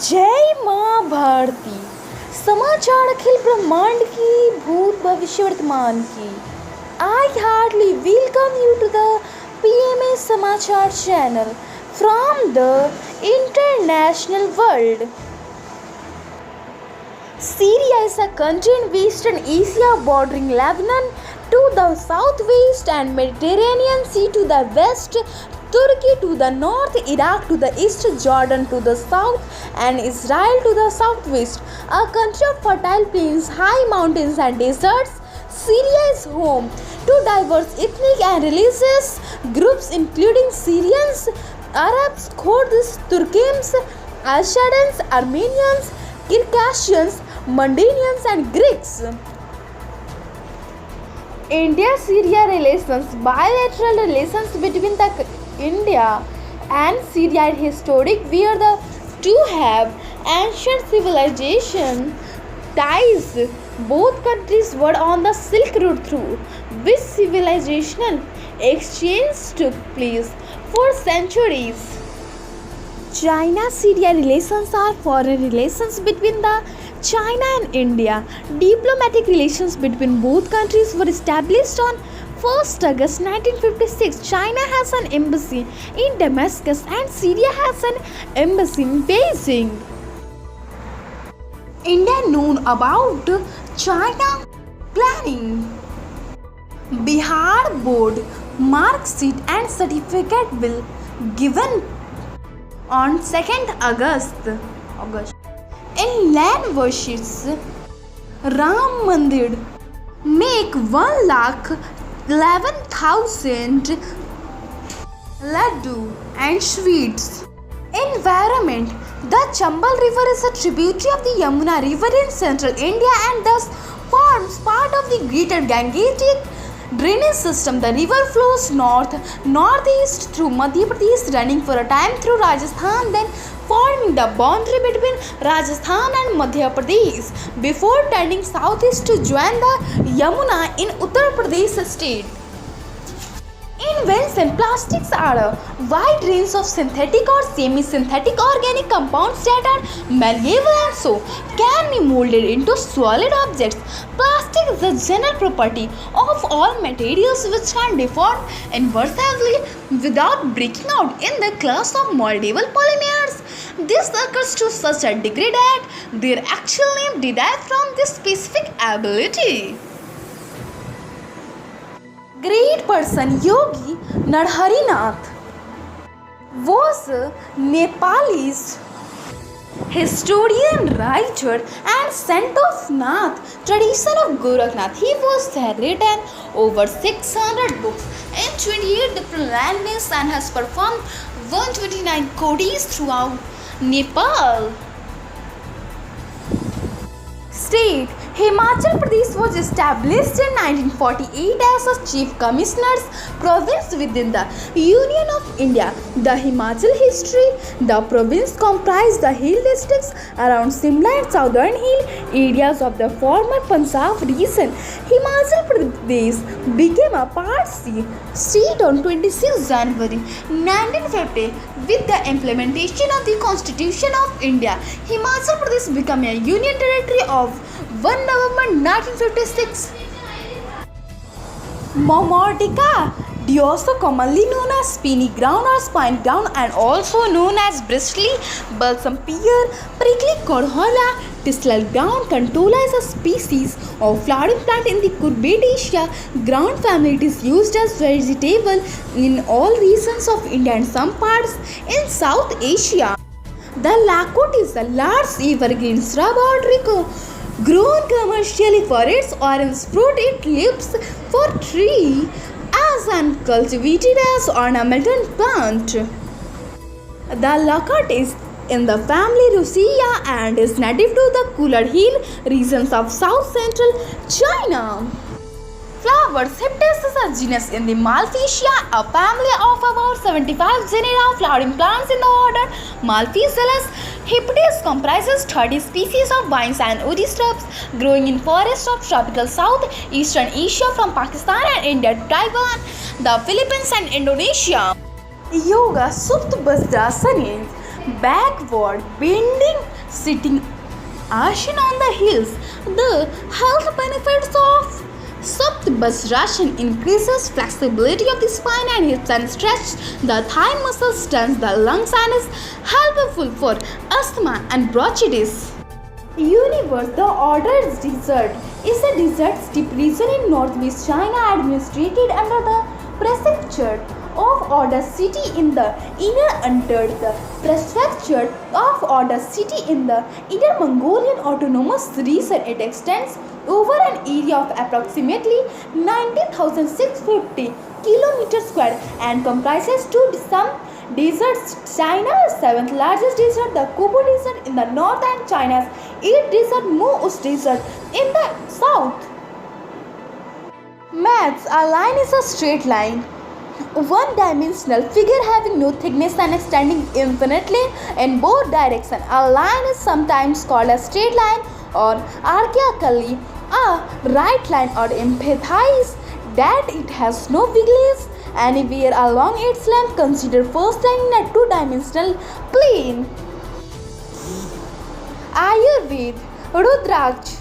जय माँ भारती। समाचार अखिल ब्रह्मांड की, भूत भविष्य वर्तमान की। I hardly welcome you to the PMA समाचार channel from the international world. Syria is a country in Western Asia bordering Lebanon to the southwest and Mediterranean Sea to the west, Turkey to the north, Iraq to the east, Jordan to the south, and Israel to the southwest. A country of fertile plains, high mountains, and deserts, Syria is home to diverse ethnic and religious groups including Syrians, Arabs, Kurds, Turkmens, Assyrians, Armenians, Circassians, Mandanians, and Greeks. India-Syria relations. Bilateral relations between the India and Syria are historic, where the two have ancient civilization ties. Both countries were on the Silk Road, through which civilizational exchange took place for centuries. China-Syria relations are foreign relations between the China and India. Diplomatic relations between both countries were established on 1st August 1956. China has an embassy in Damascus and Syria has an embassy in Beijing. India known about China planning. Bihar board mark sheet and certificate will given on 2nd August. In land worships, Ram Mandir make 1,11,000 laddu and sweets. Environment. The Chambal River is a tributary of the Yamuna River in central India and thus forms part of the greater Gangetic drainage system. The river flows northeast through Madhya Pradesh, running for a time through Rajasthan, then forming the boundary between Rajasthan and Madhya Pradesh before turning southeast to join the Yamuna in Uttar Pradesh state. Invention. Plastics are a wide range of synthetic or semi-synthetic organic compounds that are malleable and so can be molded into solid objects. Plastic is the general property of all materials which can deform inversely without breaking out in the class of moldable polymers. This occurs to such a degree that their actual name derives from this specific ability. Great person Yogi Narhari Nath was a Nepalese historian, writer, and saint of Nath tradition of Gorakhnath. He was written over 600 books in 28 different languages and has performed 129 kodis throughout Nepal. State. Himachal Pradesh was established in 1948 as a chief commissioner's province within the Union of India. The Himachal history. The province comprised the hill districts around Simla and southern hill areas of the former Punjab region. Himachal Pradesh became a part state on 26 January 1950 with the implementation of the Constitution of India. Himachal Pradesh became a union territory of 1 November 1956. Momordica Dioso, commonly known as spiny ground or spine ground and also known as bristly, balsam pear, prickly corhola, distal ground contola is a species of flowering plant in the Curbitaceae ground family. It is used as vegetable in all regions of India and some parts in South Asia. The lacot is a large evergreen shrub or tree grown commercially for its orange fruit. It lives for tree as and cultivated as ornamental plant. The lacot is in the family Rusia and is native to the cooler hill regions of south central China. Flowers. Hyptis is a genus in the Malvaceae, a family of about 75 genera of flowering plants in the order Malvaceae. Hyptis comprises 30 species of vines and woody shrubs growing in forests of tropical southeastern Asia from Pakistan and India to Taiwan, the Philippines and Indonesia. Yoga Supta Vajrasana backward, bending, sitting Ashen on the hills. The health benefits of Sapt Basrashan increases flexibility of the spine and hips and stretch the thigh muscles, strengthens the lungs and is helpful for asthma and bronchitis. Universe, the Ordered Desert, is a desert steppe region in northwest China administered under the prefecture of Orda city in the Inner Under the prefecture of Orda city in the Inner Mongolian Autonomous Region. It extends over an area of approximately 19,650 kilometers square and comprises some deserts. China's seventh largest desert, the Kubu Desert in the north, and China's eighth desert, Moos Desert, in the south. Maths, a line is a straight line, one-dimensional figure having no thickness and extending infinitely in both directions. A line is sometimes called a straight line or archaically a right line, or implies that it has no wiggles anywhere along its length. Consider first line in a two-dimensional plane. Ayurveda, Rudraksh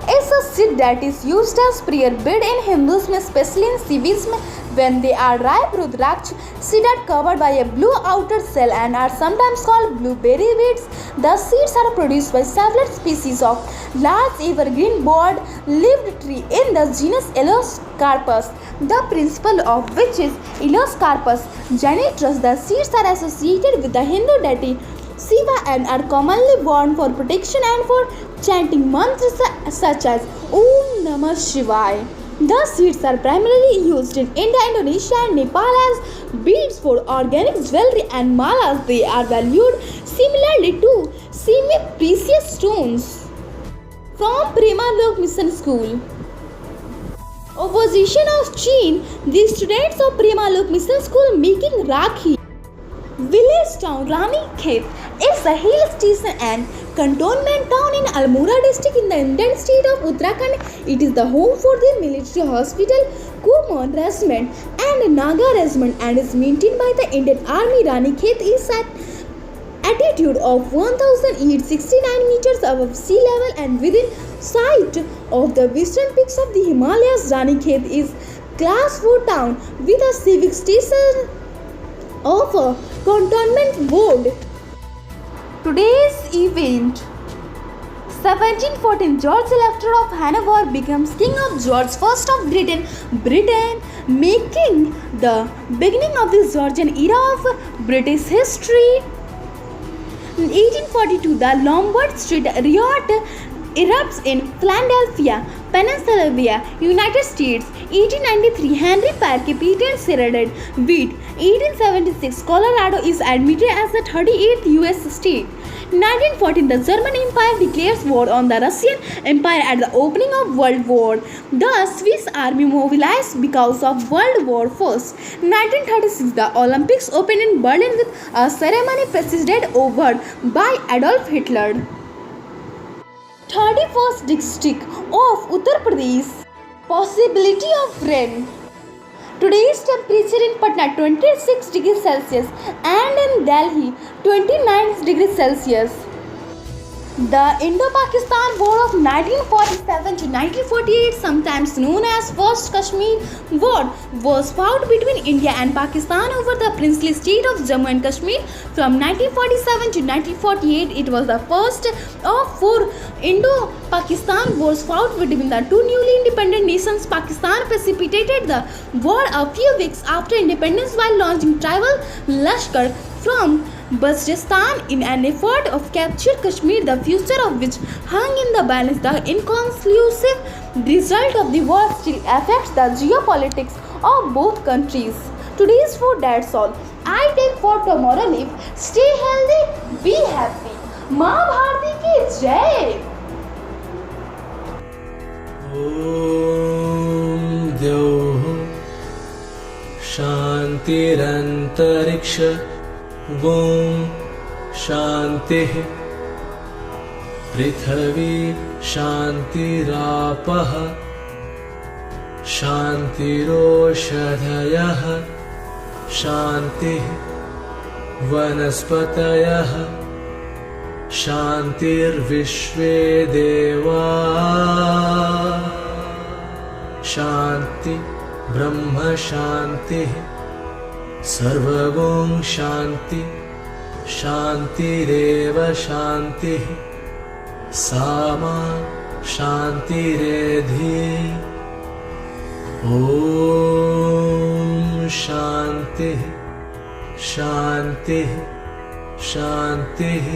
is a seed that is used as prayer bead in Hinduism, especially in Shivism. When they are ripe, Rudraksh seeds are covered by a blue outer shell and are sometimes called blueberry beads. The seeds are produced by several species of large evergreen broad-leaved tree in the genus Eloscarpus, the principal of which is Eloscarpus genitrus. The seeds are associated with the Hindu deity Shiva and are commonly worn for protection and for chanting mantras such as Om Namah Shivaya. The seeds are primarily used in India, Indonesia, and Nepal as beads for organic jewelry and malas. They are valued similarly to semi-precious stones. From Premalok Mission School. Opposition of Chin, the students of Premalok Mission School making Rakhi. Village town Rani Khet is a hill station and cantonment town in Almora district in the Indian state of Uttarakhand. It is the home for the military hospital, Kumon Regiment and Naga Regiment, and is maintained by the Indian Army. Rani Khet is at altitude of 1,869 meters above sea level and within sight of the western peaks of the Himalayas. Rani Khet is class 4 town with a civic station of a cantonment board. Today's event. 1714, George Elector of Hanover becomes King of George I of Britain, making the beginning of the Georgian era of British history. 1842, the Lombard Street riot erupts in Philadelphia, Pennsylvania, United States. 1893, Henry Parker patent shredded wheat. 1876, Colorado is admitted as the 38th U.S. state. 1914, the German Empire declares war on the Russian Empire at the opening of World War. The Swiss Army mobilized because of World War I. 1936, the Olympics opened in Berlin with a ceremony presided over by Adolf Hitler. 31st district of Uttar Pradesh. Possibility of rain. Today's temperature in Patna 26 degrees Celsius and in Delhi 29 degrees Celsius. The Indo-Pakistan War of 1947 to 1948, sometimes known as First Kashmir War, was fought between India and Pakistan over the princely state of Jammu and Kashmir. From 1947 to 1948, it was the first of 4 Indo-Pakistan wars fought between the two newly independent nations. Pakistan precipitated the war a few weeks after independence while launching tribal Lashkar from Balochistan in an effort to capture Kashmir, the future of which hung in the balance. The inconclusive result of the war still affects the geopolitics of both countries. Today's food, that's all. I take for tomorrow leave. Stay healthy, be happy. माँ भारती की जय. ओम द्यौः शान्तिरन्तरिक्ष ओम शान्तिः पृथ्वी शान्तिरापः शान्तिरोषधयः शान्तिः वनस्पतयः शान्तिर्विश्वे देवा शान्ति ब्रह्म शान्तिः सर्वगुण शान्ति शान्तिरेव शान्तिः सामा शान्तिरेधि ॐ शान्तिः शान्तिः शान्तिः।